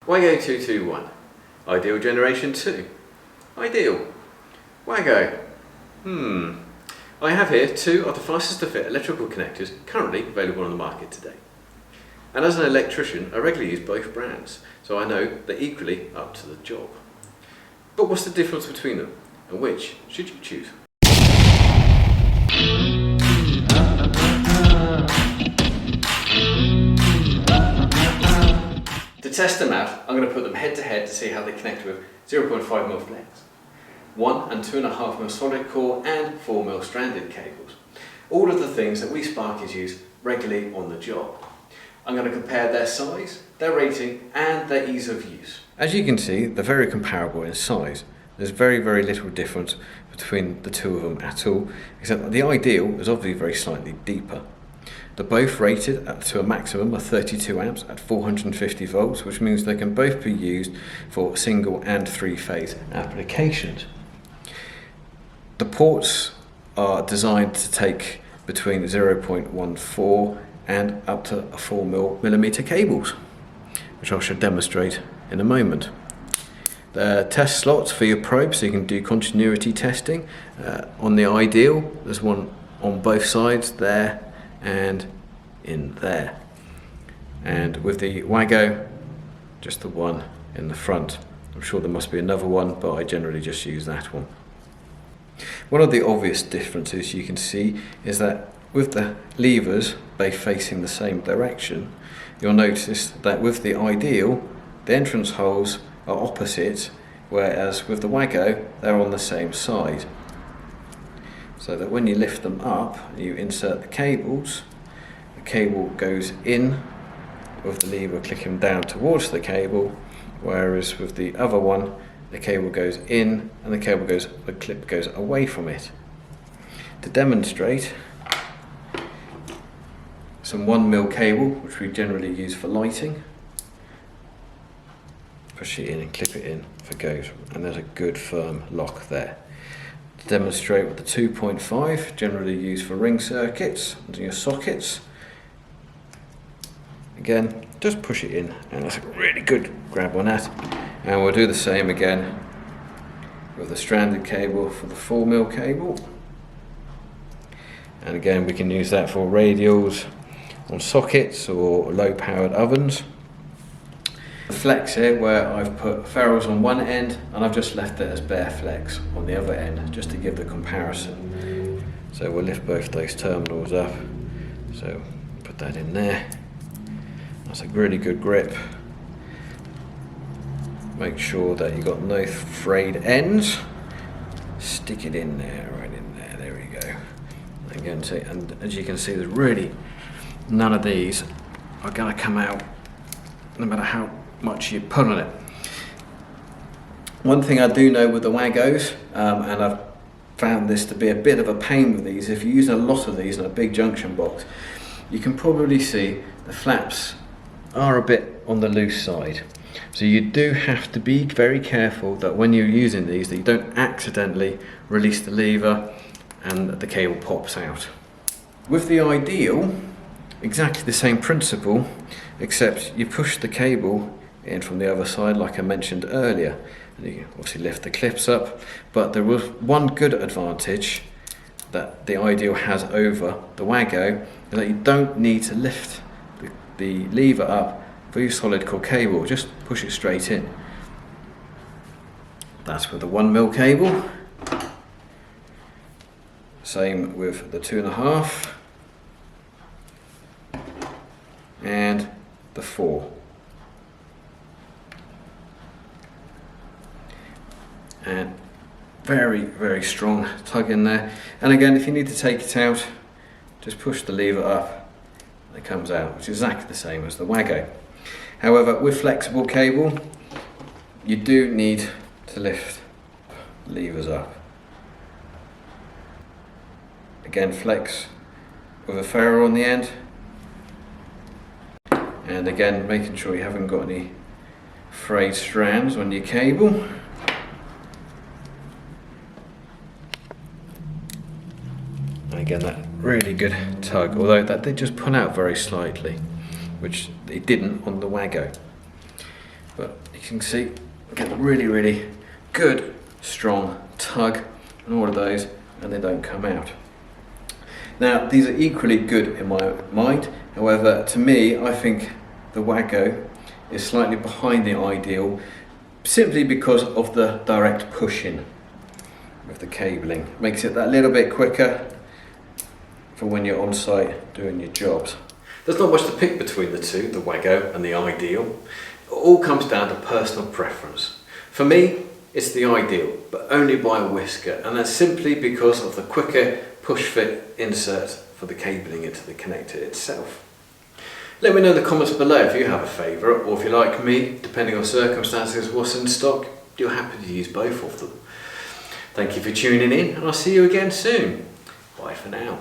Wago 221. Ideal Generation 2. Ideal. Wago. I have here two of the fastest to fit electrical connectors currently available on the market today. And as an electrician, I regularly use both brands, so I know they're equally up to the job. But what's the difference between them, and which should you choose? To test them out, I'm going to put them head to head to see how they connect with 0.5mm flex, 1 and 2.5mm solid core and 4mm stranded cables. All of the things that we Sparkies use regularly on the job. I'm going to compare their size, their rating and their ease of use. As you can see, they're very comparable in size. There's very little difference between the two of them at all, except that the Ideal is obviously very slightly deeper. They're both rated to a maximum of 32 amps at 450 volts, which means they can both be used for single and three-phase applications. The ports are designed to take between 0.14 and up to 4mm cables, which I shall demonstrate in a moment. The test slots for your probe, so you can do continuity testing. On the Ideal, there's one on both sides there and in there, and with the Wago, just the one in the front. I'm sure there must be another one, but I generally just use that one. One of the obvious differences you can see is that with the levers both facing the same direction, you'll notice that with the Ideal, the entrance holes are opposite, whereas with the Wago, they're on the same side. So that when you lift them up, you insert the cables, the cable goes in with the lever clicking down towards the cable, whereas with the other one, the cable goes in and the clip goes away from it. To demonstrate, some 1mm cable, which we generally use for lighting. Push it in and clip it in if it goes, and there's a good firm lock there. To demonstrate with the 2.5, generally used for ring circuits and your sockets. Again, just push it in and that's a really good grab on that. And we'll do the same again with the stranded cable for the 4mm cable. And again, we can use that for radials on sockets or low powered ovens. The flex here, where I've put ferrules on one end and I've just left it as bare flex on the other end, just to give the comparison. So we'll lift both those terminals up. So put that in there. That's a really good grip. Make sure that you've got no frayed ends. Stick it in there, right in there. There we go. Again, see, and as you can see, there's really none of these are going to come out, no matter how much you put on it. One thing I do know with the Wagos, and I've found this to be a bit of a pain with these, if you use a lot of these in a big junction box, you can probably see the flaps are a bit on the loose side. So you do have to be very careful that when you're using these, that you don't accidentally release the lever and the cable pops out. With the Ideal, exactly the same principle, except you push the cable in from the other side like I mentioned earlier, and you obviously lift the clips up. But there was one good advantage that the Ideal has over the Wago, is that you don't need to lift the lever up for your solid core cable, just push it straight in. That's with the 1mm cable. Same with the 2.5 and the 4. And very strong tug in there. And again, if you need to take it out, just push the lever up and it comes out, which is exactly the same as the Wago. However, with flexible cable, you do need to lift levers up. Again, flex with a ferrule on the end. And again, making sure you haven't got any frayed strands on your cable. And again, that really good tug, although that did just pull out very slightly, which it didn't on the Wago. but you can see, get a really good, strong tug on all of those, and they don't come out. Now, these are equally good in my mind. However, to me, I think the Wago is slightly behind the ideal, simply because of the direct pushing of the cabling. Makes it that little bit quicker for when you're on site doing your jobs. There's not much to pick between the two, the Wago and the ideal. It all comes down to personal preference. For me, it's the ideal, but only by a whisker, and that's simply because of the quicker push fit insert for the cabling into the connector itself. Let me know in the comments below if you have a favourite, or if you're like me, depending on circumstances, what's in stock, you're happy to use both of them. Thank you for tuning in, and I'll see you again soon. Bye for now.